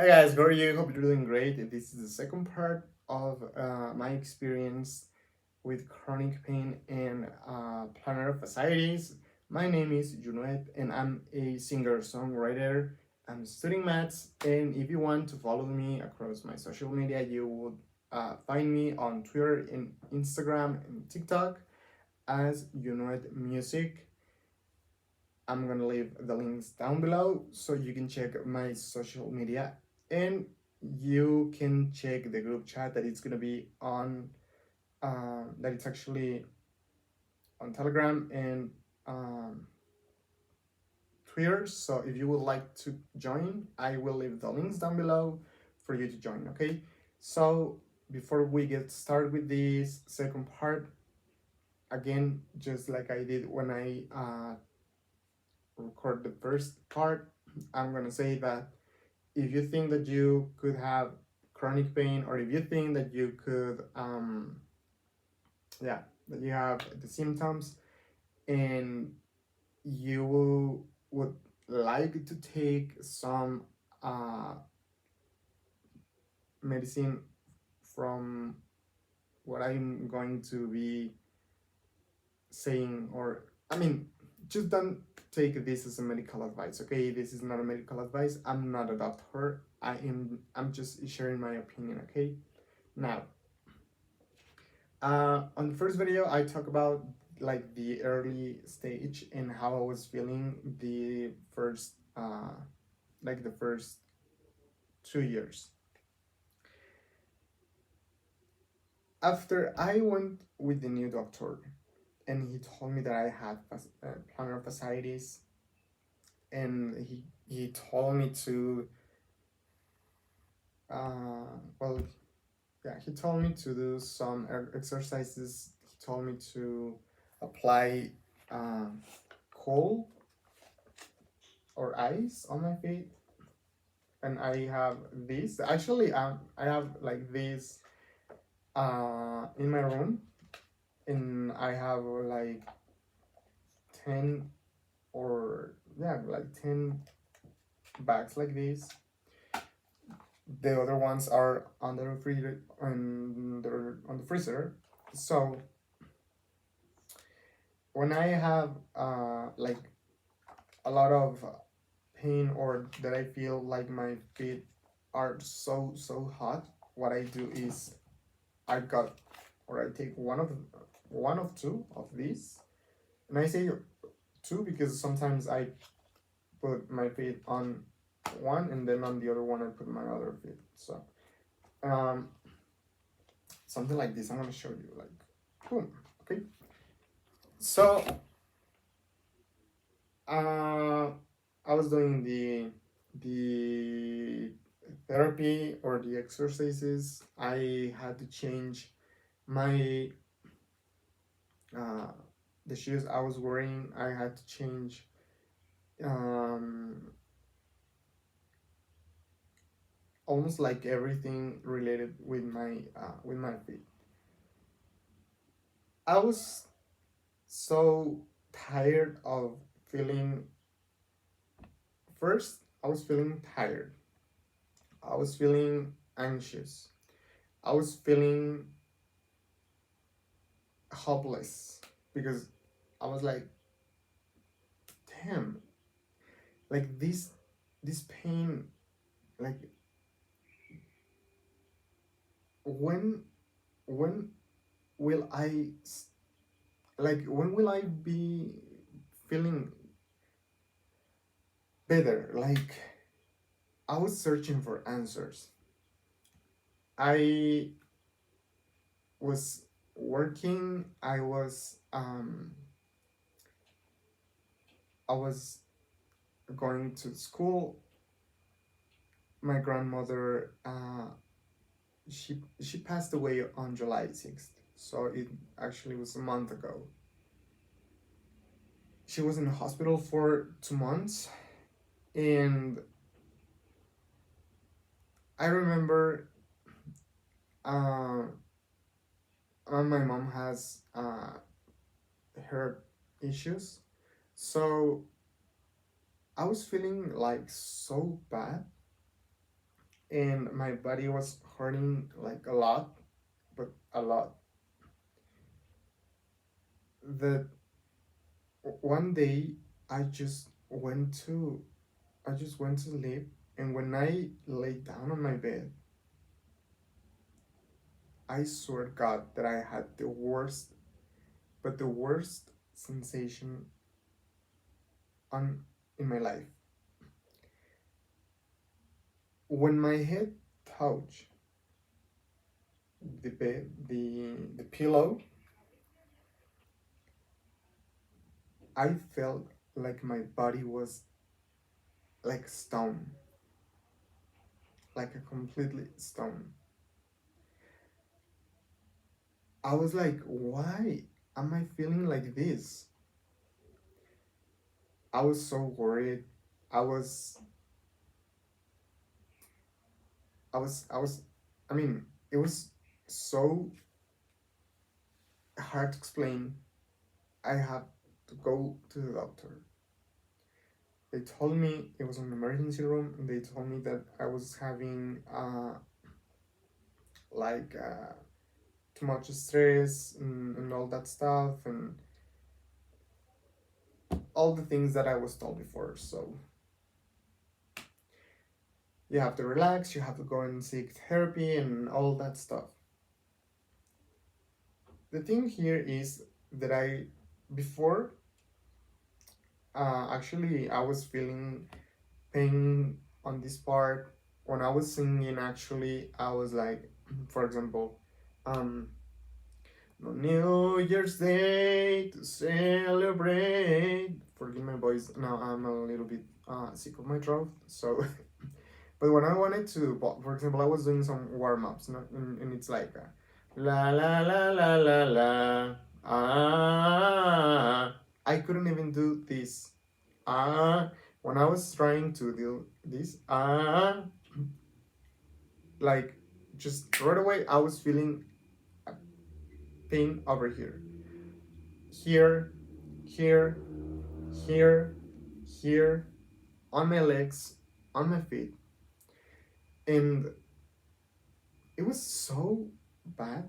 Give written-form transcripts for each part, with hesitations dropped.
Hi guys, how are you? Hope you're doing great. This is the second part of my experience with chronic pain and plantar fasciitis. My name is Junuet and I'm a singer-songwriter. I'm studying maths, and if you want to follow me across my social media, you would find me on Twitter and Instagram and TikTok as Junuet Music. I'm gonna leave the links down below so you can check my social media, and you can check the group chat that it's gonna be on that it's actually on Telegram and um, Twitter. So if you would like to join, I will leave the links down below for you to join. Okay. So before we get started with this second part, again, just like I did when I record the first part, I'm gonna say that if you think that you could have chronic pain, or if you think that you could yeah, that you have the symptoms and you would like to take some uh, medicine from what I'm going to be saying, or I mean, just don't take this as a medical advice. Okay, this is not a medical advice. I'm not a doctor. I'm just sharing my opinion. Okay. Now, on the first video, I talk about like the early stage and how I was feeling the first, like the first 2 years. After I went with the new doctor, and he told me that I had plantar fasciitis, and he told me to, well, yeah, he told me to do some exercises. He told me to apply coal or ice on my feet, and I have this. Actually, I have like this in my room, and I have like 10, or yeah, like 10 bags like this. The other ones are on the refrigerator, on the freezer. So when I have like a lot of pain, or that I feel like my feet are so hot, what I do is I got, or I take one of two of these, and I say two because sometimes I put my feet on one, and then on the other one I put my other feet. So um, something like this. I'm gonna show you, like, boom. Okay. So uh, I was doing the therapy or the exercises. I had to change my uh, the shoes I was wearing. I had to change um, almost like everything related with my feet. I was so tired of feeling. First, I was feeling tired. I was feeling anxious. I was feeling hopeless because I was like, damn, like this pain, like when when will when will I be feeling better? Like, I was searching for answers. I was working. I was going to school. My grandmother, she passed away on July 6th, so it actually was a month ago. She was in the hospital for 2 months, and I remember uh, my mom has heart issues, so I was feeling like so bad, and my body was hurting like a lot, but a lot. That one day I just went to I just went to sleep, and when I lay down on my bed, I swear to God that I had the worst, but the worst sensation on in my life. When my head touched the bed, the pillow, I felt like my body was like stone, like a completely stone. I was like, why am I feeling like this? I was so worried. I was, I was, I mean, it was so hard to explain. I had to go to the doctor. They told me it was an emergency room, and they told me that I was having like too much stress and all that stuff, and all the things that I was told before. So you have to relax, you have to go and seek therapy and all that stuff. The thing here is that before, actually, I was feeling pain on this part. When I was singing, actually, I was like, for example, um, no New Year's Day to celebrate. Forgive my voice. Now I'm a little bit sick of my throat. So, but when I wanted to, for example, I was doing some warm ups, and it's like la la la la la la ah. I couldn't even do this when I was trying to do this like just right away I was feeling a pain over here, here, here, here, here, on my legs, on my feet, and it was so bad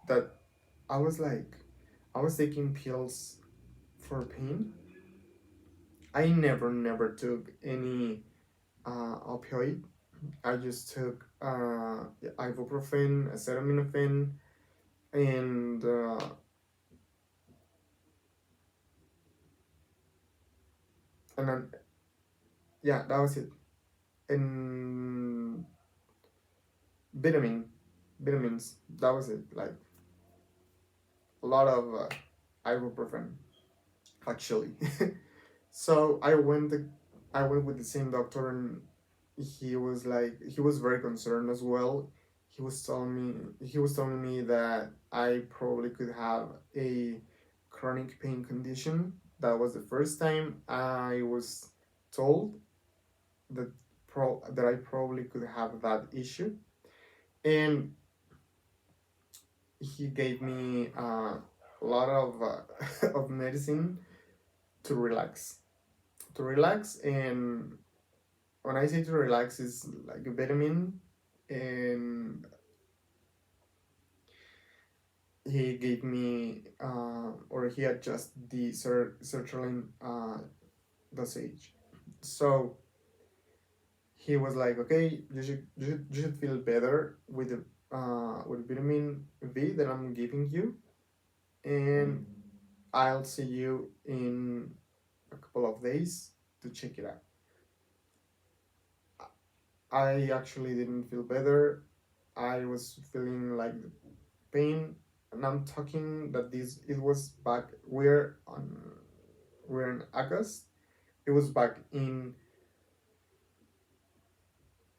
that I was like, I was taking pills for pain. I never took any opioid. I just took ibuprofen, acetaminophen, and then yeah, that was it. And vitamin, vitamins. That was it. Like a lot of ibuprofen, actually. So I went with the same doctor, and he was very concerned as well. He was telling me that I probably could have a chronic pain condition. That was the first time I was told that that I probably could have that issue, and he gave me a lot of of medicine to relax, and when I say to relax, it's like a vitamin, and he gave me or he adjusted the sertraline dosage. So he was like, okay, you should feel better with vitamin V that I'm giving you, and I'll see you in a couple of days to check it out. I actually didn't feel better. I was feeling like the pain, and I'm talking that this it was back. We're in August. It was back in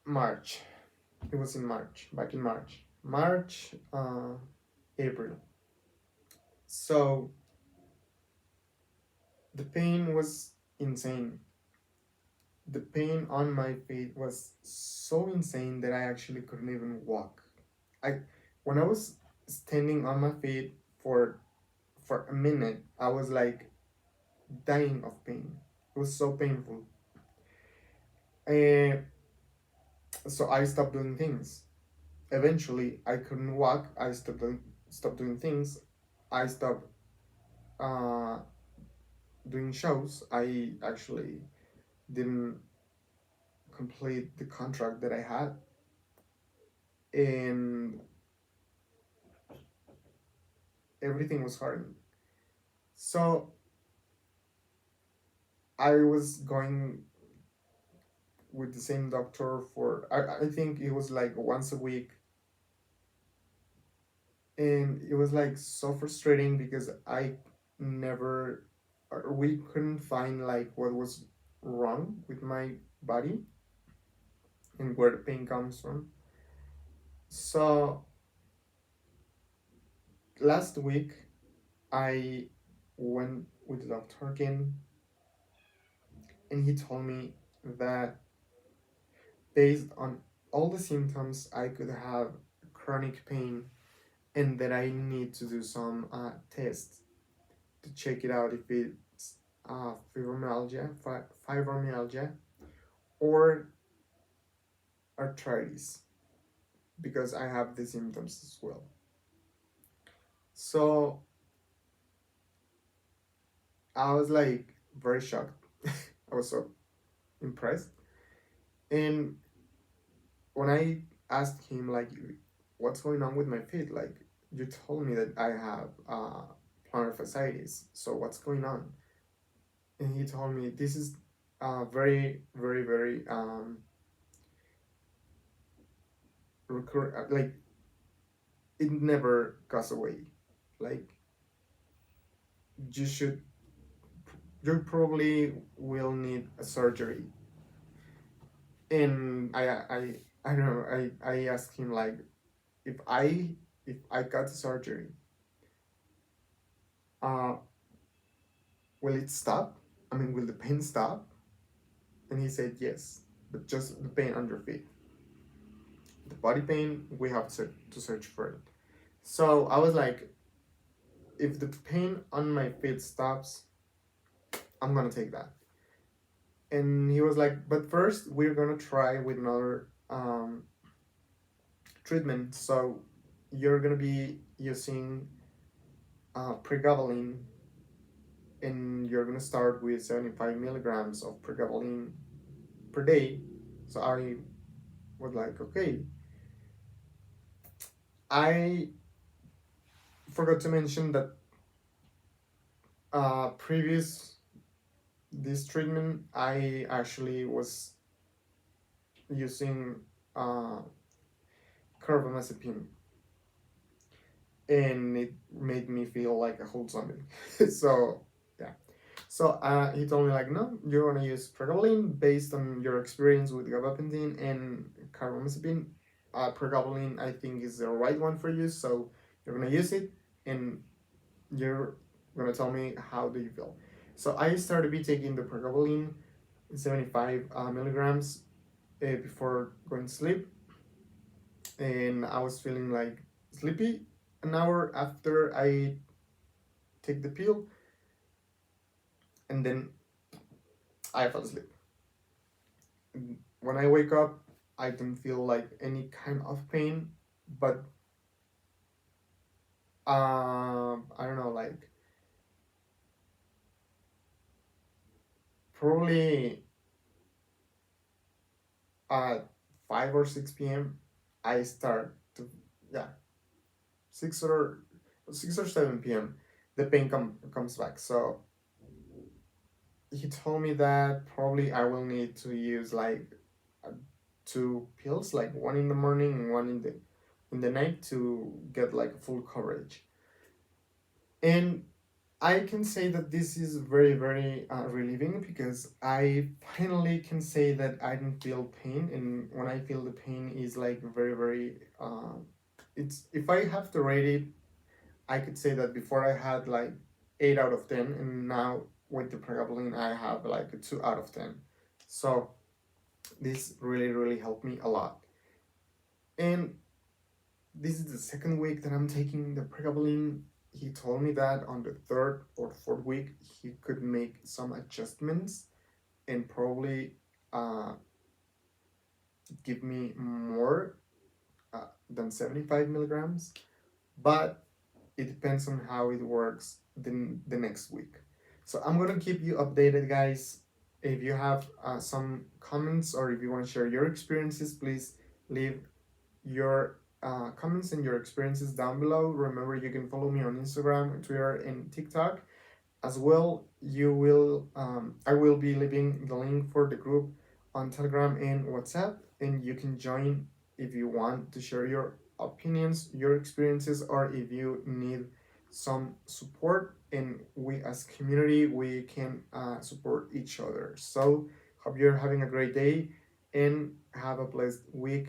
March. It was in March. Back in March. March, April. So the pain was insane. The pain on my feet was so insane that I actually couldn't even walk. I when I was standing on my feet for a minute, I was like dying of pain. It was so painful. So I stopped doing things. Eventually, I couldn't walk. I stopped doing things. I stopped uh, doing shows. I actually didn't complete the contract that I had, and everything was hard. So I was going with the same doctor for I think it was like once a week, and it was like so frustrating because I never or we couldn't find like what was wrong with my body and where the pain comes from. So last week I went with the doctor again, and he told me that based on all the symptoms I could have chronic pain, and that I need to do some tests to check it out if it's fibromyalgia or arthritis, because I have the symptoms as well. So I was like very shocked. I was so impressed. And when I asked him like, what's going on with my feet? Like, you told me that I have plantar fasciitis. So what's going on? And he told me this is very, very, very like it never goes away. Like you should, you probably will need a surgery. And I don't know. I asked him like, if I if I got the surgery, uh, will it stop? I mean, will the pain stop? And he said yes, but just the pain on your feet. The body pain, we have to search for it. So I was like, if the pain on my feet stops, I'm gonna take that. And he was like, but first we're gonna try with another treatment. So you're gonna be using pregabalin, and you're gonna start with 75 milligrams of pregabalin per day. So I was like, okay. I forgot to mention that previous this treatment, I actually was using uh, carbamazepine, and it made me feel like a whole zombie. So yeah. So he told me like, no, you're gonna use pregabalin based on your experience with gabapentin and carbamazepine. Pregabalin, I think, is the right one for you. So you're gonna use it, and you're gonna tell me how do you feel. So I started be taking the pregabalin, 75 milligrams before going to sleep, and I was feeling like sleepy an hour after I take the pill, and then I fell asleep. When I wake up, I don't feel like any kind of pain, but I don't know, like probably at 5 or 6 p.m. I start to, yeah, 6 or 7 p.m. the pain comes back. So he told me that probably I will need to use like uh, two pills, like one in the morning and one in the night, to get like full coverage. And I can say that this is very, very relieving, because I finally can say that I don't feel pain, and when I feel the pain is like very, very. It's, if I have to rate it, I could say that before I had like 8 out of 10, and now with the pregabalin I have like a 2 out of 10. So this really, really helped me a lot. And this is the second week that I'm taking the pregabalin. He told me that on the third or fourth week he could make some adjustments, and probably uh, give me more than 75 milligrams, but it depends on how it works the next week. So I'm gonna keep you updated, guys. If you have some comments or if you want to share your experiences, please leave your comments and your experiences down below. Remember, you can follow me on Instagram, Twitter, and TikTok as well. You will I will be leaving the link for the group on Telegram and WhatsApp, and you can join if you want to share your opinions, your experiences, or if you need some support. And we as community, we can support each other. So hope you're having a great day and have a blessed week.